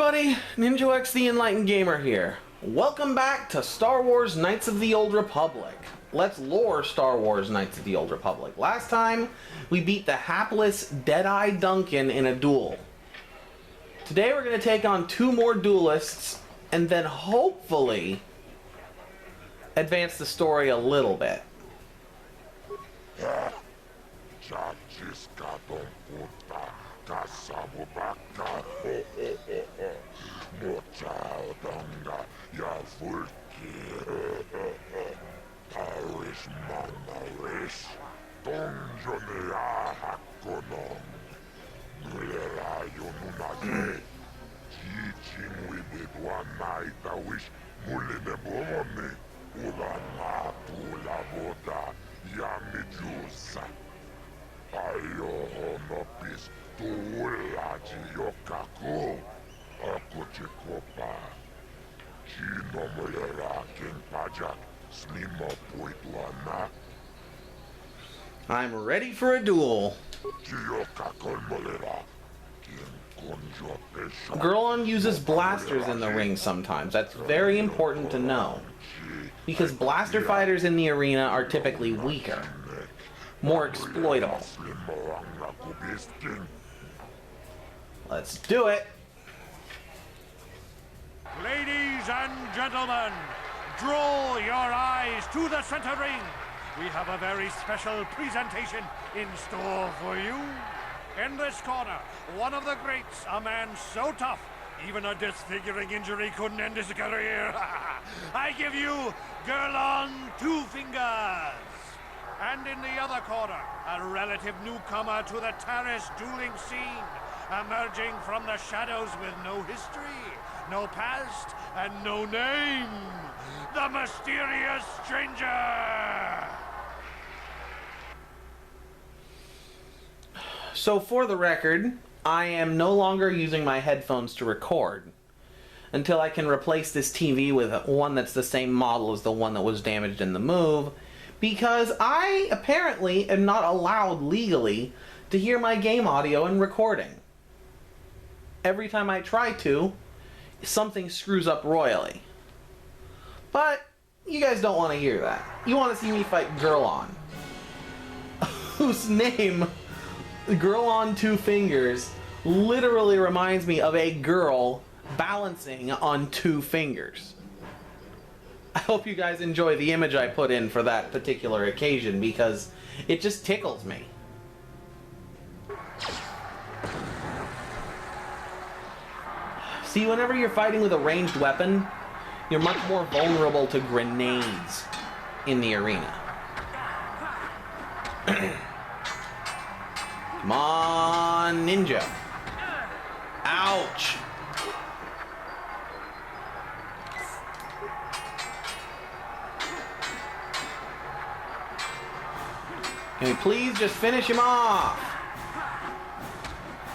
everybody, NinjaX the Enlightened Gamer here. Welcome back to Star Wars Knights of the Old Republic. Let's lore Star Wars Knights of the Old Republic. Last time, we beat the hapless Deadeye Duncan in a duel. Today we're going to take on two more duelists, and then hopefully advance the story a little bit. Taris manaris, donjonia hakonom, nulera yonunage, teaching with it one night I wish mulinebone, urana pula boda, yamijusa. Ayohonopis, tuulaji yokaku, akochekopa, chinomulera kenpajak. I'm ready for a duel. Girlon uses blasters in the ring sometimes. That's very important to know. Because blaster fighters in the arena are typically weaker, more exploitable. Let's do it! Ladies and gentlemen, draw your eyes to the center ring. We have a very special presentation in store for you. In this corner, one of the greats, a man so tough, even a disfiguring injury couldn't end his career. I give you Girlon Two Fingers. And in the other corner, a relative newcomer to the Taris dueling scene, emerging from the shadows with no history, no past, and no name. The mysterious stranger! So for the record, I am no longer using my headphones to record until I can replace this TV with one that's the same model as the one that was damaged in the move, because I apparently am not allowed legally to hear my game audio and recording. Every time I try to, something screws up royally. But you guys don't want to hear that. You want to see me fight Girlon, whose name, Girlon Two Fingers, literally reminds me of a girl balancing on two fingers. I hope you guys enjoy the image I put in for that particular occasion, because it just tickles me. See, whenever you're fighting with a ranged weapon, you're much more vulnerable to grenades in the arena. Come on, ninja. Ouch. Can we please just finish him off?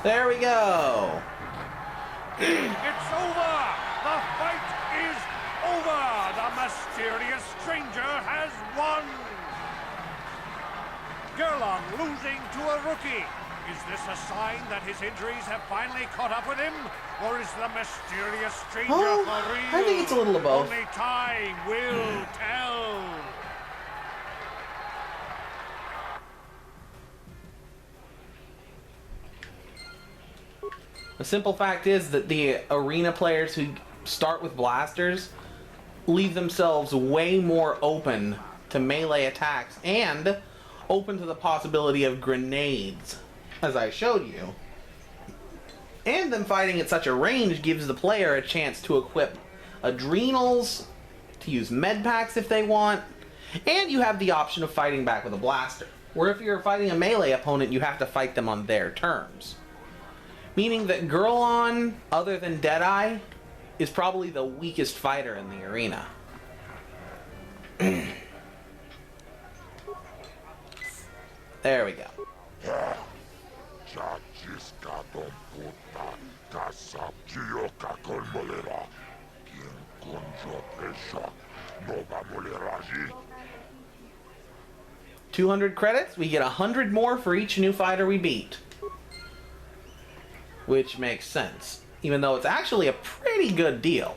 There we go. It's over! The fight is over! The mysterious stranger has won! Girlon losing to a rookie. Is this a sign that his injuries have finally caught up with him? Or is the mysterious stranger for real? I think it's a little of both. Only time will tell. The simple fact is that the arena players who start with blasters leave themselves way more open to melee attacks and open to the possibility of grenades, as I showed you. And them fighting at such a range gives the player a chance to equip adrenals, to use med packs if they want, and you have the option of fighting back with a blaster. Where if you're fighting a melee opponent, you have to fight them on their terms. Meaning that Girlon, other than Deadeye, is probably the weakest fighter in the arena. There we go. $200 credits, we get 100 more for each new fighter we beat. Which makes sense. even though it's actually a pretty good deal.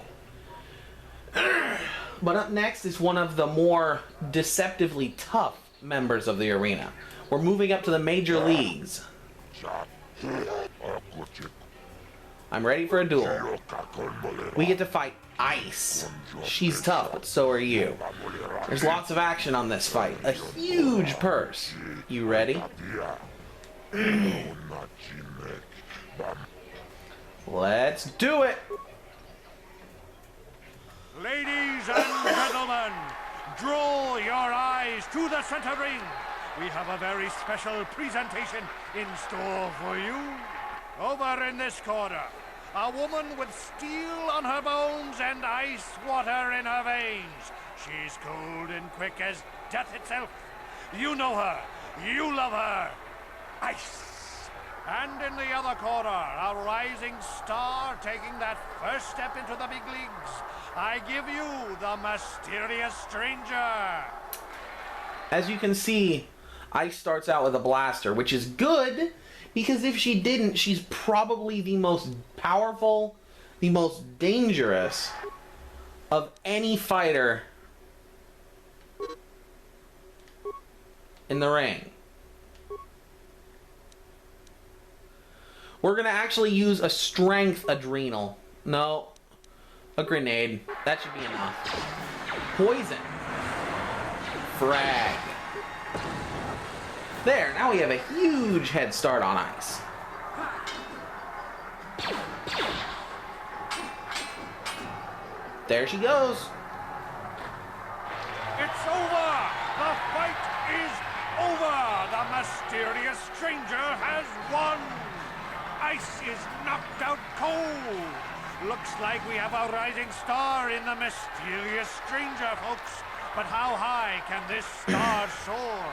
But up next is one of the more deceptively tough members of the arena. We're moving up to the major leagues. I'm ready for a duel. We get to fight Ice. She's tough, but so are you. There's lots of action on this fight. A huge purse. You ready? Let's do it! Ladies and gentlemen, draw your eyes to the center ring. We have a very special presentation in store for you. Over in this corner, a woman with steel on her bones and ice water in her veins. She's cold and quick as death itself. You know her. You love her. Ice. And in the other corner, a rising star taking that first step into the big leagues. I give you the mysterious stranger. As you can see, Ice starts out with a blaster, which is good, because if she didn't, she's probably the most powerful, the most dangerous of any fighter in the ring. We're going to actually use a strength adrenal. No, a grenade. That should be enough. Poison. Frag. There, now we have a huge head start on Ice. There she goes. It's over! The fight is over! The mysterious stranger has won! Ice is knocked out cold! Looks like we have a rising star in the mysterious stranger, folks. But how high can this star soar?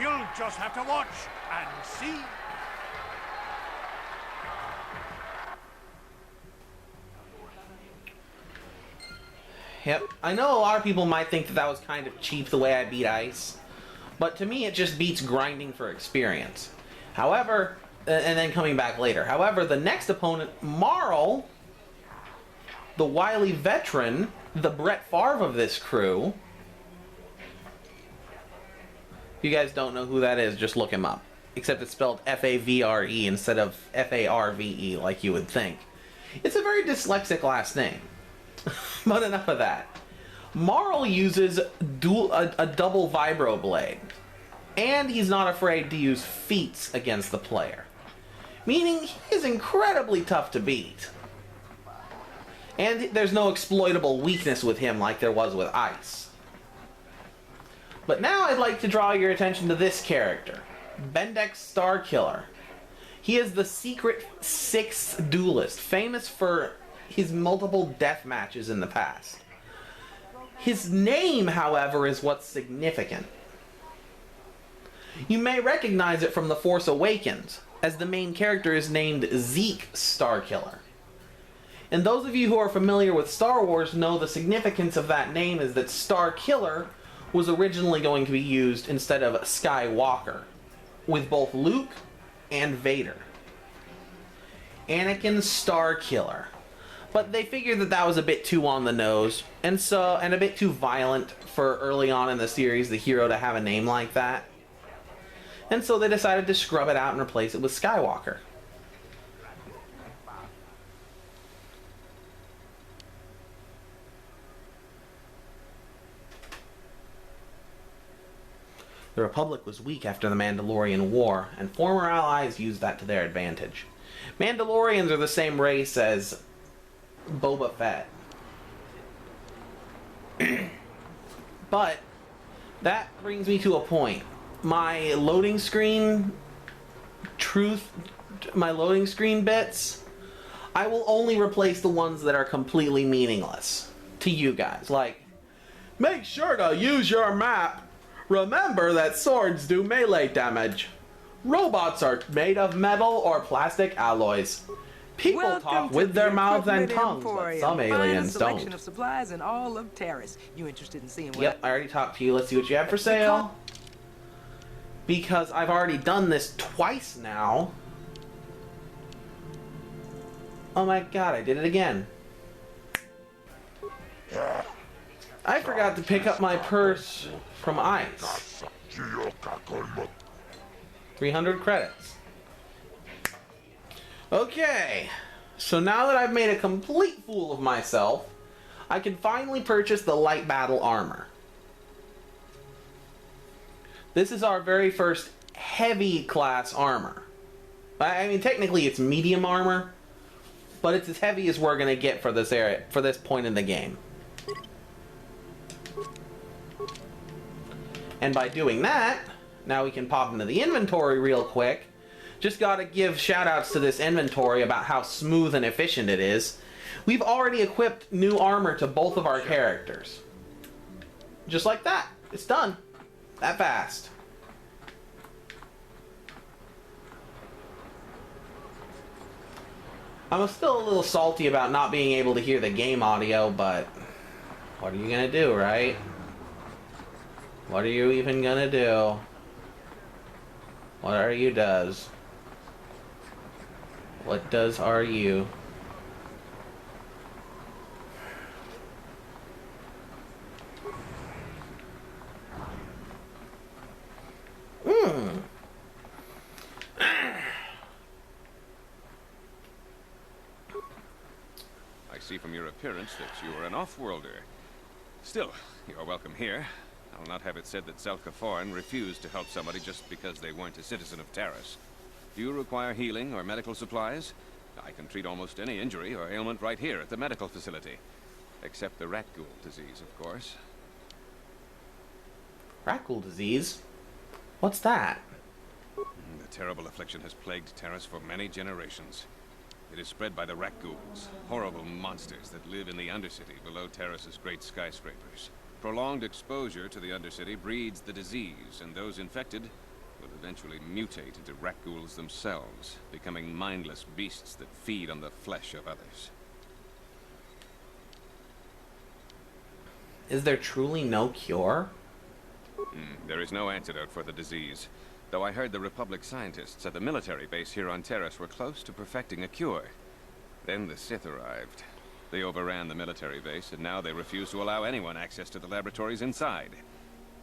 You'll just have to watch and see. Yep, I know a lot of people might think that that was kind of cheap the way I beat Ice, but to me it just beats grinding for experience. However, and then coming back later. However, the next opponent, Marl, the wily veteran, the Brett Favre of this crew. If you guys don't know who that is, just look him up. Except it's spelled F-A-V-R-E instead of F-A-R-V-E like you would think. It's a very dyslexic last name. But enough of that. Marl uses a double vibro blade. And he's not afraid to use feats against the player. Meaning he is incredibly tough to beat. And there's no exploitable weakness with him like there was with Ice. But now I'd like to draw your attention to this character, Bendek Starkiller. He is the secret 6th duelist, famous for his multiple death matches in the past. His name, however, is what's significant. You may recognize it from The Force Awakens, as the main character is named Zeke Starkiller. And those of you who are familiar with Star Wars know the significance of that name is that Starkiller was originally going to be used instead of Skywalker, with both Luke and Vader. Anakin Starkiller. But they figured that that was a bit too on the nose, and a bit too violent for early on in the series, the hero to have a name like that. And so they decided to scrub it out and replace it with Skywalker. The Republic was weak after the Mandalorian War, and former allies used that to their advantage. Mandalorians are the same race as Boba Fett. But that brings me to a point. My loading screen bits, I will only replace the ones that are completely meaningless to you guys. Like, make sure to use your map. Remember that swords do melee damage. Robots are made of metal or plastic alloys. People talk with their mouths and tongues, but some aliens don't. Of supplies in all of Taris. You interested in seeing what? Yep, I already talked to you. Let's see what you have for sale. Because I've already done this twice now. Oh my god, I did it again. I forgot to pick up my purse from Ice. 300 credits. Okay, so now that I've made a complete fool of myself, I can finally purchase the light battle armor. This is our very first heavy class armor. I mean, technically it's medium armor, but it's as heavy as we're gonna get for this area, for this point in the game. And by doing that, now we can pop into the inventory real quick. Just gotta give shout outs to this inventory about how smooth and efficient it is. We've already equipped new armor to both of our characters. Just like that. It's done. That fast. I'm still a little salty about not being able to hear the game audio, but what are you gonna do, right? What are you even gonna do? What are you does? What does are you? I see from your appearance that you are an off-worlder. Still, you are welcome here. I'll not have it said that Zeljka refused to help somebody just because they weren't a citizen of Taris. Do you require healing or medical supplies? I can treat almost any injury or ailment right here at the medical facility. Except the rat ghoul disease, of course. Rat ghoul disease? What's that? The terrible affliction has plagued Taris for many generations. It is spread by the rat ghouls, horrible monsters that live in the Undercity below Taris's great skyscrapers. Prolonged exposure to the Undercity breeds the disease, and those infected will eventually mutate into rat ghouls themselves, becoming mindless beasts that feed on the flesh of others. Is there truly no cure? There is no antidote for the disease, though I heard the Republic scientists at the military base here on Taris were close to perfecting a cure. Then the Sith arrived. They overran the military base, and now they refuse to allow anyone access to the laboratories inside.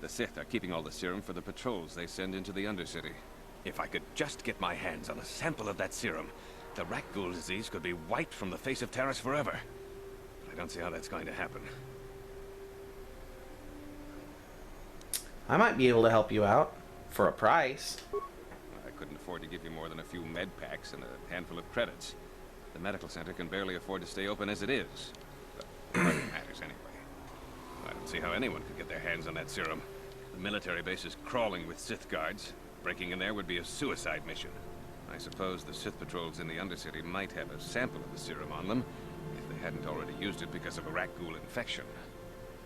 The Sith are keeping all the serum for the patrols they send into the Undercity. If I could just get my hands on a sample of that serum, the rat ghoul disease could be wiped from the face of Taris forever. But I don't see how that's going to happen. I might be able to help you out. For a price. I couldn't afford to give you more than a few med packs and a handful of credits. The medical center can barely afford to stay open as it is. But it matters anyway. I don't see how anyone could get their hands on that serum. The military base is crawling with Sith guards. Breaking in there would be a suicide mission. I suppose the Sith patrols in the Undercity might have a sample of the serum on them, if they hadn't already used it because of a rat ghoul infection.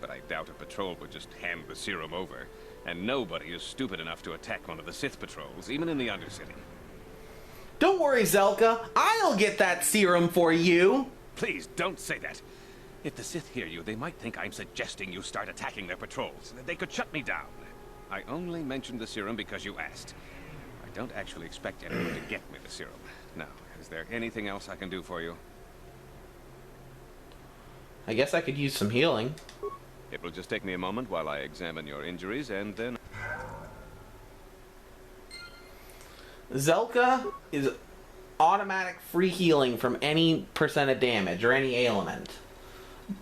But I doubt a patrol would just hand the serum over. And nobody is stupid enough to attack one of the Sith patrols, even in the Undercity. Don't worry, Zeljka. I'll get that serum for you. Please, don't say that. If the Sith hear you, they might think I'm suggesting you start attacking their patrols. They could shut me down. I only mentioned the serum because you asked. I don't actually expect anyone to get me the serum. Now, is there anything else I can do for you? I guess I could use some healing. It will just take me a moment while I examine your injuries, and then... Zeljka is automatic free healing from any percent of damage or any ailment.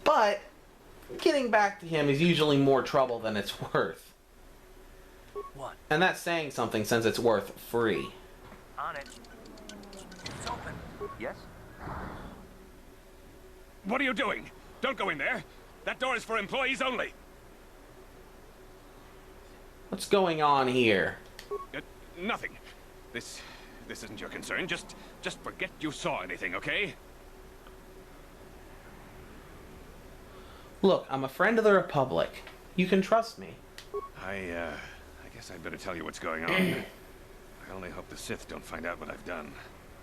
But getting back to him is usually more trouble than it's worth. What? And that's saying something since it's worth free. On it. It's open. Yes? What are you doing? Don't go in there! That door is for employees only! What's going on here? Nothing. This isn't your concern. Just forget you saw anything, okay? Look, I'm a friend of the Republic. You can trust me. I guess I'd better tell you what's going on. I only hope the Sith don't find out what I've done.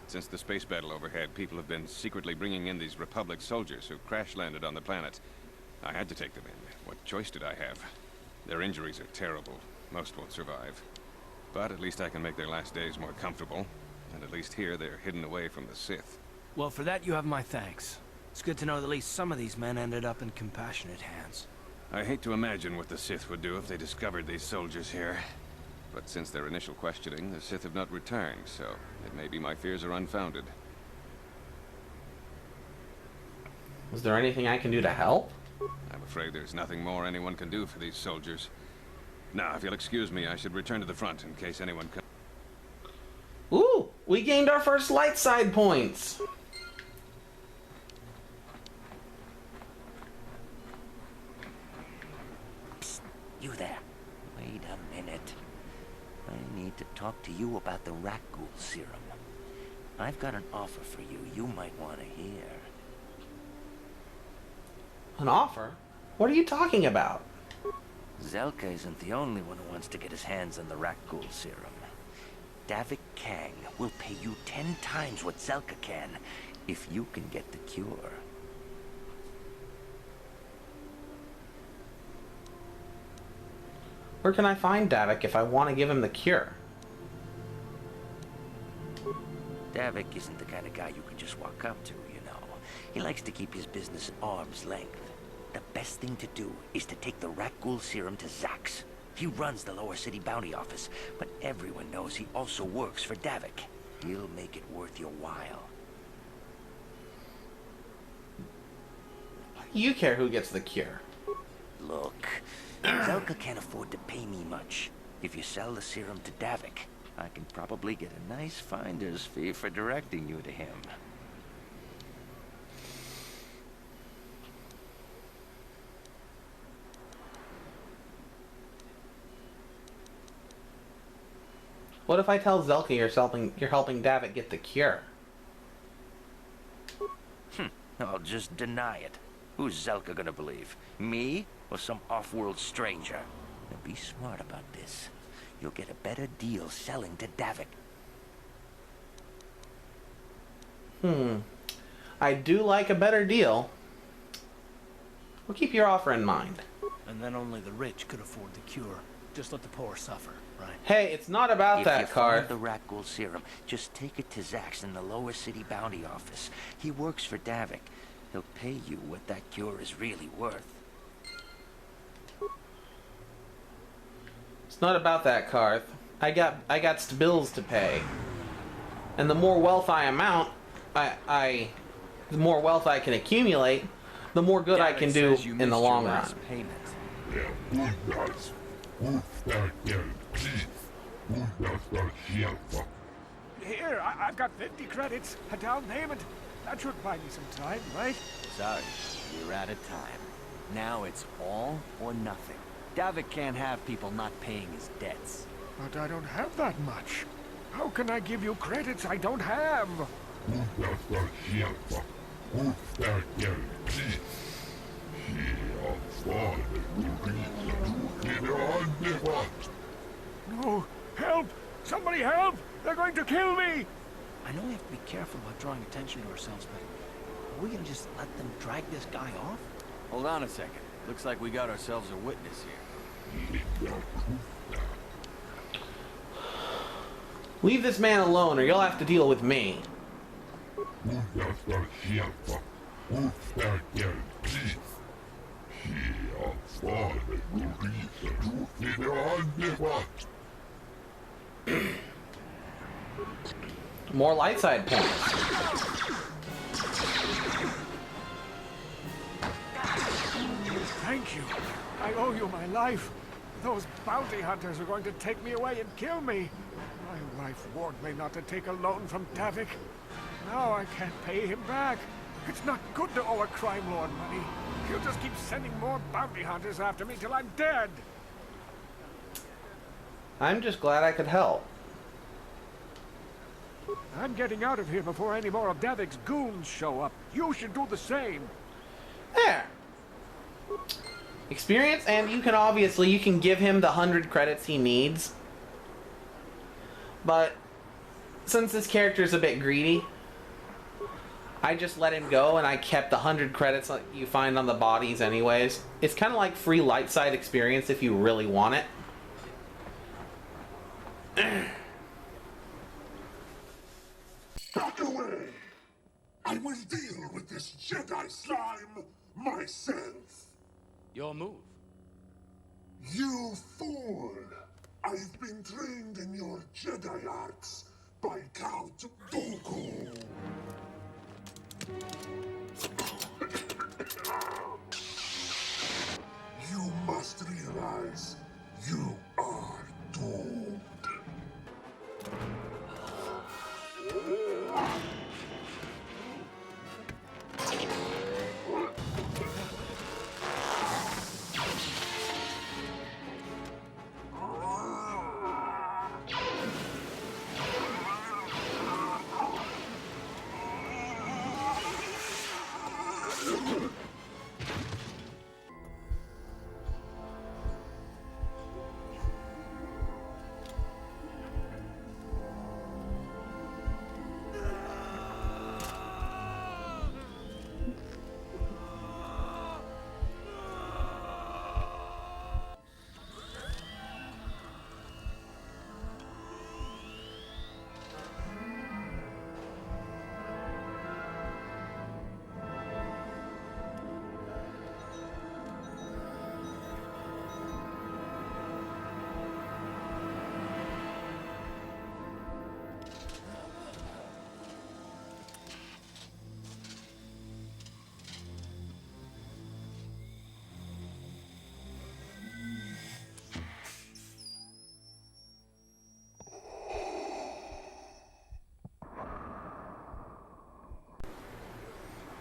Since the space battle overhead, people have been secretly bringing in these Republic soldiers who crash-landed on the planet. I had to take them in. What choice did I have? Their injuries are terrible. Most won't survive. But at least I can make their last days more comfortable. And at least here, they're hidden away from the Sith. Well, for that you have my thanks. It's good to know that at least some of these men ended up in compassionate hands. I hate to imagine what the Sith would do if they discovered these soldiers here. But since their initial questioning, the Sith have not returned, so it may be my fears are unfounded. Is there anything I can do to help? I'm afraid there's nothing more anyone can do for these soldiers. Now, if you'll excuse me, I should return to the front in case anyone comes. Ooh, we gained our first light side points. You there. Wait a minute. I need to talk to you about the Rakghoul serum. I've got an offer for you might want to hear. An offer? What are you talking about? Zeljka isn't the only one who wants to get his hands on the Rakghoul serum. Davik Kang will pay you 10 times what Zeljka can if you can get the cure. Where can I find Davik if I want to give him the cure? Davik isn't the kind of guy you can just walk up to, you know. He likes to keep his business at arm's length. The best thing to do is to take the Rakghoul serum to Zax. He runs the Lower City Bounty Office, but everyone knows he also works for Davik. He'll make it worth your while. Why do you care who gets the cure? Look, Zeljka can't afford to pay me much. If you sell the serum to Davik, I can probably get a nice finder's fee for directing you to him. What if I tell Zeljka you're helping Davik get the cure? I'll just deny it. Who's Zeljka gonna believe? Me or some off-world stranger? Now be smart about this. You'll get a better deal selling to Davik. I do like a better deal. We'll keep your offer in mind. And then only the rich could afford the cure. Just let the poor suffer, right? Hey, it's not about If that, you Karth. find the Rakghoul serum, just take it to Zax in the Lower City Bounty Office. He works for Davik. He'll pay you what that cure is really worth. It's not about that, Karth. I got bills to pay. And the more wealth I amount, the more wealth I can accumulate, the more good I can do in the long run. Here, I've got 50 credits, a down payment. That should buy me some time, right? Sorry, we're out of time. Now it's all or nothing. Davik can't have people not paying his debts. But I don't have that much. How can I give you credits I don't have? No, help! Somebody help! They're going to kill me! I know we have to be careful about drawing attention to ourselves, but are we gonna just let them drag this guy off? Hold on a second. Looks like we got ourselves a witness here. Leave this man alone or you'll have to deal with me. More light side points. Thank you. I owe you my life. Those bounty hunters are going to take me away and kill me. My wife warned me not to take a loan from Davik. Now I can't pay him back. It's not good to owe a crime lord money. He'll just keep sending more bounty hunters after me till I'm dead. I'm just glad I could help. I'm getting out of here before any more of Davik's goons show up. You should do the same. There. Experience, and you can give him the 100 credits he needs. But since this character is a bit greedy, I just let him go and I kept the 100 credits like you find on the bodies anyways. It's kind of like free light side experience if you really want it. will deal with this Jedi slime myself. Your move. You fool! I've been trained in your Jedi arts by Count Dooku. You must realize you are doomed.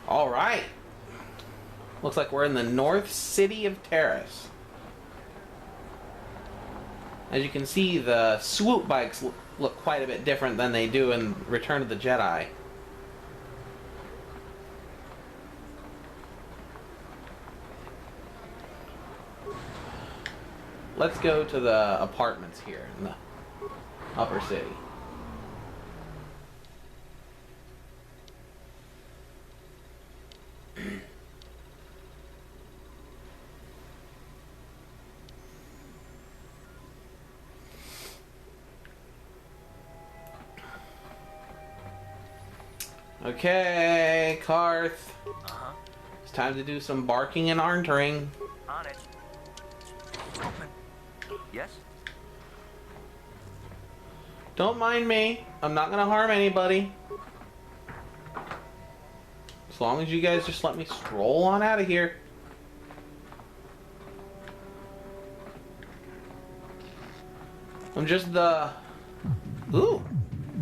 All right. Looks like we're in the North City of Taris. As you can see, the swoop bikes look quite a bit different than they do in Return of the Jedi. Let's go to the apartments here in the upper city. Okay, Karth. It's time to do some barking and arntering. On it. Open. Yes? Don't mind me. I'm not gonna harm anybody. As long as you guys just let me stroll on out of here. I'm just the... Ooh.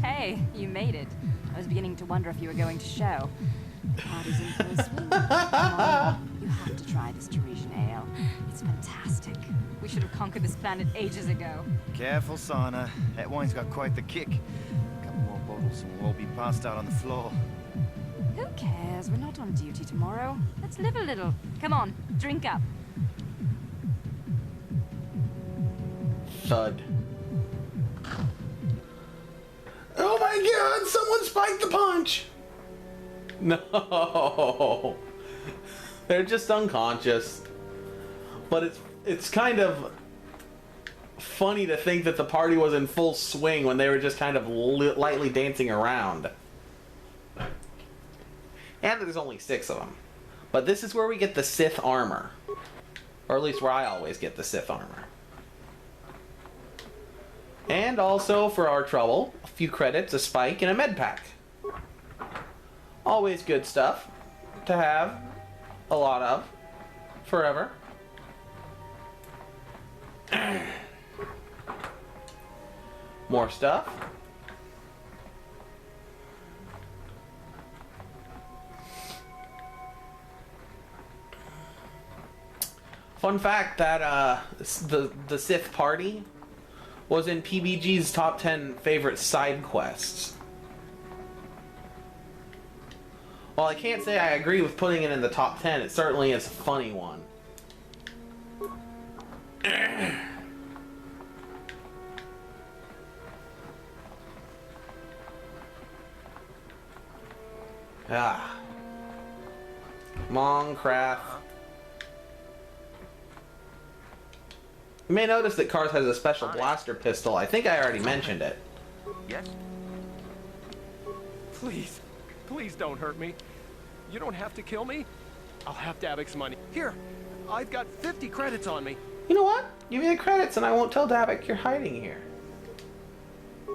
Hey, you made it. I was beginning to wonder if you were going to show. The party's in full swing. Come on, you have to try this Tarisian ale. It's fantastic. We should have conquered this planet ages ago. Careful, Sana. That wine's got quite the kick. A couple more bottles and we'll all be passed out on the floor. Who cares? We're not on duty tomorrow. Let's live a little. Come on, drink up. Thud. Oh my god, someone spiked the punch! No. They're just unconscious. But it's kind of funny to think that the party was in full swing when they were just kind of lightly dancing around. And there's only 6 of them. But this is where we get the Sith armor. Or at least where I always get the Sith armor. And also, for our trouble, a few credits, a spike, and a med pack. Always good stuff to have a lot of forever. More stuff. Fun fact that the Sith Party was in PBG's top 10 favorite side quests. While I can't say I agree with putting it in the top 10, it certainly is a funny one. Ah. Mongcraft. You may notice that Karth has a special blaster pistol. I think I already mentioned it. Yes? Please, Please don't hurt me. You don't have to kill me. I'll have Davik's money. Here, I've got 50 credits on me. You know what? Give me the credits and I won't tell Davik you're hiding here.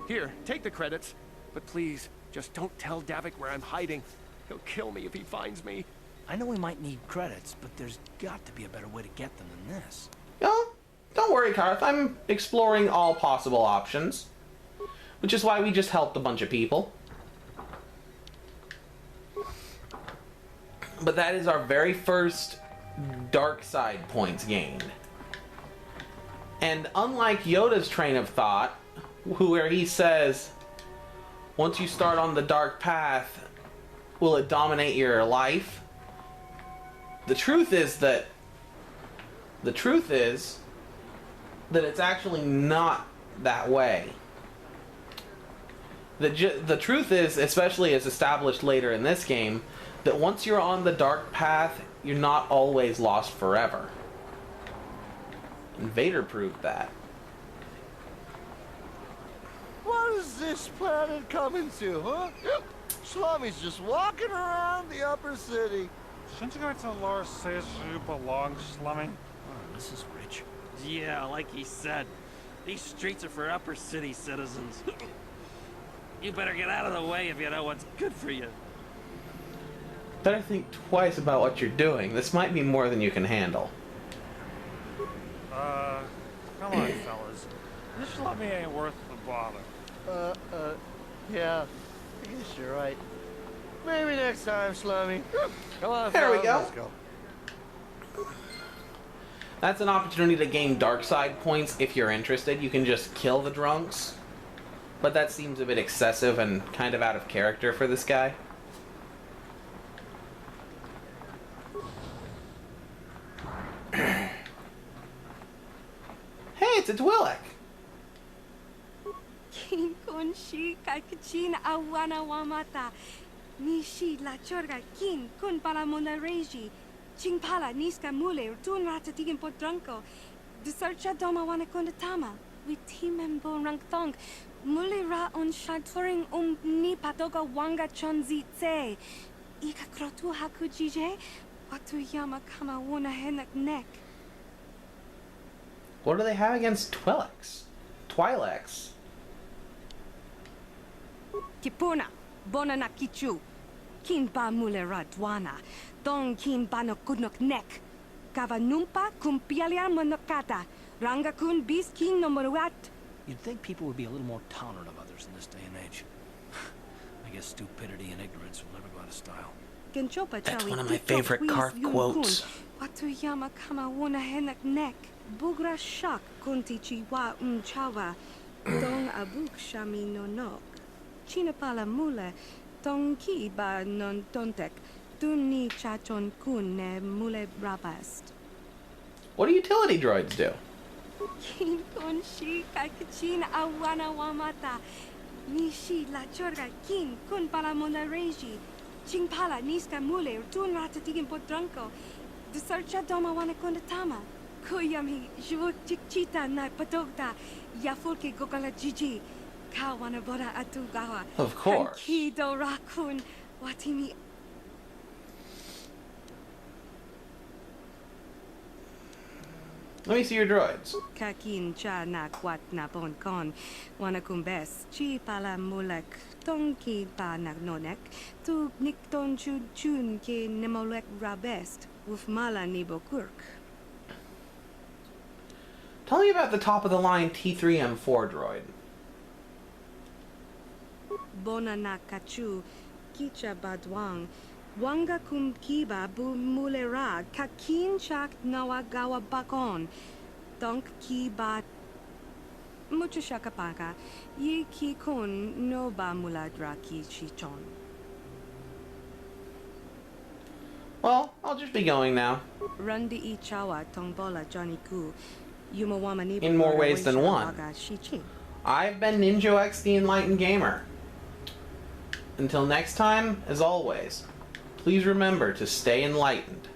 Here, take the credits. But please, just don't tell Davik where I'm hiding. He'll kill me if he finds me. I know we might need credits, but there's got to be a better way to get them than this. Oh, don't worry, Karth. I'm exploring all possible options. Which is why we just helped a bunch of people. But that is our very first dark side points gained. And unlike Yoda's train of thought, where he says, once you start on the dark path, will it dominate your life? The truth is that it's actually not that way. The truth is, especially as established later in this game, that once you're on the dark path, you're not always lost forever. And Vader proved that. What is this planet coming to, huh? Slummy's just walking around the upper city. Shouldn't you go to Lore says you belong, Slummy? Oh, this is rich. Yeah, like he said, these streets are for upper city citizens. You better get out of the way if you know what's good for you. Better think twice about what you're doing. This might be more than you can handle. Come on, fellas. This Slummy ain't worth the bother. Yeah. I guess you're right. Maybe next time, Slummy. Come on, There we fellas, go. let's go. That's an opportunity to gain dark side points if you're interested. You can just kill the drunks. But that seems a bit excessive and kind of out of character for this guy. Hey, it's a Twi'lek. King Konshi Kakachin Awana Wamata. Nishi La Chorga Kin Kun Palamona Reji. Chingpala Niska Mule Tun Ratatigan Potranko. The Sarcha Doma Wanakondatama. With him and Bon Rangthong. Mule Ra on Shaturing Ni Patoga Wanga Chonzi Tse. Ika Krotu Hakujije. Watu Yama Kama Wona Henak Neck. What do they have against Twi'leks? Twi'leks? Kipuna, Bonana Kichu, Kinpa Mulera Dwana, Don Kinpa no Kudnok Nek, Kavanumpa Kumpialia Monokata, Ranga Kun Bis King no Moruat. You'd think people would be a little more tolerant of others in this day and age. I guess stupidity and ignorance will never go out of style. That's one of my favorite Karth quotes. Watuyama Kama Wona Henak Nek, Bugra Shak Kunti Chiwa Chawa, Dong Abuk Shami no Nok. Chinapala mule, tonki ba non tontek, duni chachon kun ne mule rabast. What do utility droids do? Kin konshi kakachin awana wamata, nishi la chorga kin kun palamona reji, chingpala niska mule tun ratatigan potranko, the sarcha doma wanakondatama, kuyami juvuk chikchita na patogta, yafulke gogala jiji. Of course. Let me see your droids. Kakin cha na kwat na bon kon, wanakumbes, chi pala mulek, tonki pa nagnonek, tu nikton chun ke nemolek rabest, with mala nibokurk. Tell me about the top of the line T3M4 droid. Bona na kachu, kicha badwang, wanga kum kiba bu mulera, kakin chak nawagawa bakon, donk kiba mucho shakapaka, ye ki kun no ba muladra ki chichon. Well, I'll just be going now. Rundi I chawa tongbola Johnny Ku, Yumawama ni in more ways than one. I've been Ninja X the Enlightened Gamer. Until next time, as always, please remember to stay enlightened.